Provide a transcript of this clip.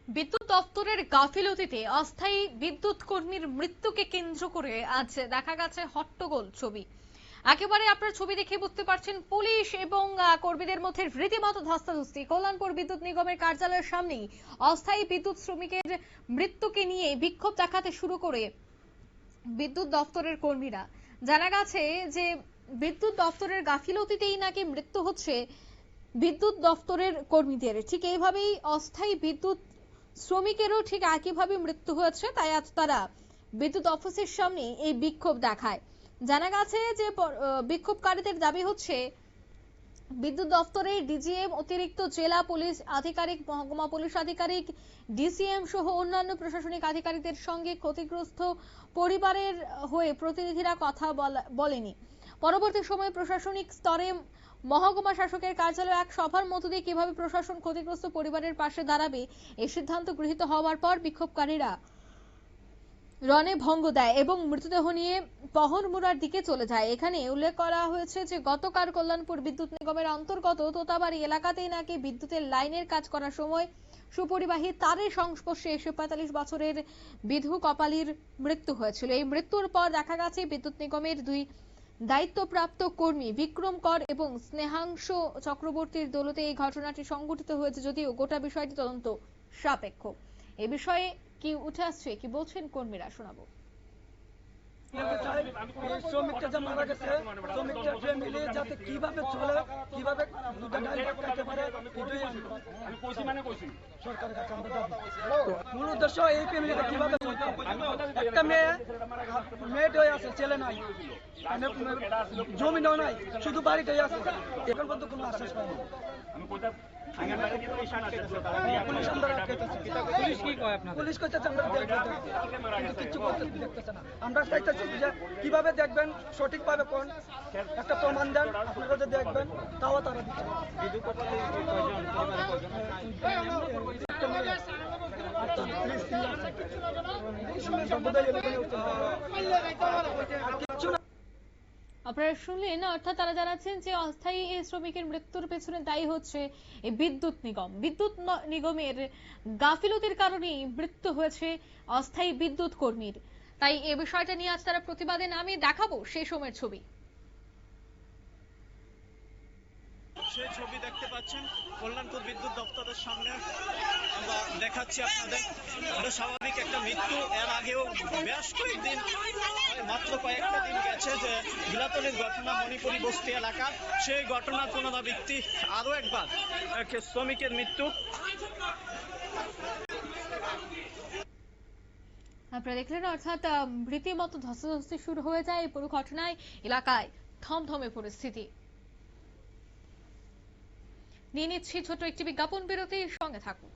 বিদ্যুৎ দপ্তরের গাফিলতিতে অস্থায়ী বিদ্যুৎ কর্মীর মৃত্যুকে কেন্দ্র করে আজ দেখা গেছে হট্টগোল ছবি। একেবারে আপনারা ছবি দেখে বুঝতে পারছেন পুলিশ এবং কর্মীদের মধ্যে রীতিমতো ধস্তাধস্তি। কল্যাণপুর বিদ্যুৎ নিগমের কার্যালয়ের সামনেই অস্থায়ী বিদ্যুৎ শ্রমিকের মৃত্যুকে নিয়ে বিক্ষোভ দেখাতে শুরু করে বিদ্যুৎ দপ্তরের কর্মীরা। জানা গেছে যে বিদ্যুৎ দপ্তরের গাফিলতিতেই নাকি মৃত্যু হচ্ছে বিদ্যুৎ দপ্তরের কর্মীদের। ঠিক এইভাবেই অস্থায়ী বিদ্যুৎ শ্রমিকেরও ঠিক একইভাবে মৃত্যু হয়েছে, তাই আজ তারা বিদ্যুৎ অফিসের সামনে এই বিক্ষোভ দেখায়। জানা গেছে যে বিক্ষোভকারীদের দাবি হচ্ছে বিদ্যুৎ দপ্তরের ডিজিএম, অতিরিক্ত জেলা পুলিশ আধিকারিক, মহকুমা পুলিশ আধিকারিক, ডিসিএম সহ অন্যান্য প্রশাসনিক আধিকারিকদের সঙ্গে ক্ষতিগ্রস্ত পরিবারের হয়ে প্রতিনিধিরা কথা বলেনি। পরবর্তী সময়ে প্রশাসনিক স্তরে মহকুমা শাসকের কার্যালয়ে এক সভার মধ্য দিয়ে কিভাবে প্রশাসন ক্ষতিগ্রস্ত পরিবারের পাশে দাঁড়াবে এই সিদ্ধান্ত গৃহীত হওয়ার পর বিক্ষোভকারীরা রণে ভঙ্গ দেয় এবং মৃতদেহ নিয়ে পহনমুড়ার দিকে চলে যায়। এখানে উল্লেখ করা হয়েছে যে গতকাল কল্যাণপুর বিদ্যুৎ নিগমের অন্তর্গত তোতাবাড়ি এলাকাতেই নাকি বিদ্যুতের লাইনের কাজ করার সময় সুপরিবাহী তারের সংস্পর্শে এসে ৪৫ বছরের বিধু কপালীর মৃত্যু হয়েছিল। এই মৃত্যুর পর দেখা গেছে বিদ্যুৎ নিগমের দুই দায়িত্বপ্রাপ্ত কর্মী বিক্রম কর এবং স্নেহাংশু চক্রবর্তীর দৌলতে এই ঘটনাটি সংঘটিত হয়েছে, যদিও গোটা বিষয়টি তদন্ত সাপেক্ষ। এ বিষয়ে কি উঠে আসছে, কি বলছেন কর্মীরা, শোনাবো। শ্রমিকটা যা মারা গেছে, শ্রমিকটা ফ্যামিলি যাতে কিভাবে চলে, কিভাবে সরকারের কাছে আমরা দাবি। মূল উদ্দেশ্য এই ফ্যামিলিতে কিভাবে চলতে, একটা মেয়েট হয়ে আছে, ছেলে নাই, জমিনও নাই, শুধু বাড়িটাই আছে। এখন পর্যন্ত কোনো আশ্বাস পাইনি। পুলিশ কইতেছে আমরা কিন্তু কিচ্ছু দেখতেছে না। আমরা চাইতেছি যে কিভাবে দেখবেন, সঠিকভাবে কোন একটা প্রমাণ দেন, আপনারা যদি দেখবেন তাও তারা দিচ্ছে। আপনারা শুনলেন, অর্থাৎ তারা জানাচ্ছেন যে অস্থায়ী শ্রমিকের মৃত্যুর পেছনে দায়ী হচ্ছে এই বিদ্যুৎ নিগম। বিদ্যুৎ নিগমের গাফিলতির কারণেই মৃত্যু হয়েছে অস্থায়ী বিদ্যুৎ কর্মীর। তাই এই বিষয়টা নিয়ে আজ তারা প্রতিবাদে নামে দেখাবো সেই সময়ের ছবি। সেই ছবি দেখতে পাচ্ছেন কল্যাণপুর বিদ্যুৎ দপ্তরের সামনে আমরা দেখাচ্ছি আপনাদের। এটা স্বাভাবিক একটা মৃত্যু। এর আগেও বেশ কয়েকদিন, মাত্র কয়েকটা দিন গেছে যে গিলাতলির ঘটনা মণিপুরি বস্তি এলাকার, সেই ঘটনার পুনরাবৃত্তি আরো একবার শ্রমিকের মৃত্যু। আপনারা দেখলেন, অর্থাৎ রীতিমতো ধস্তাধস্তি শুরু হয়ে যায় এই পুরো ঘটনায়। এলাকায় থমথমে পরিস্থিতি। নিয়ে নিচ্ছি ছোট একটি বিজ্ঞাপন বিরতি, সঙ্গে থাকুন।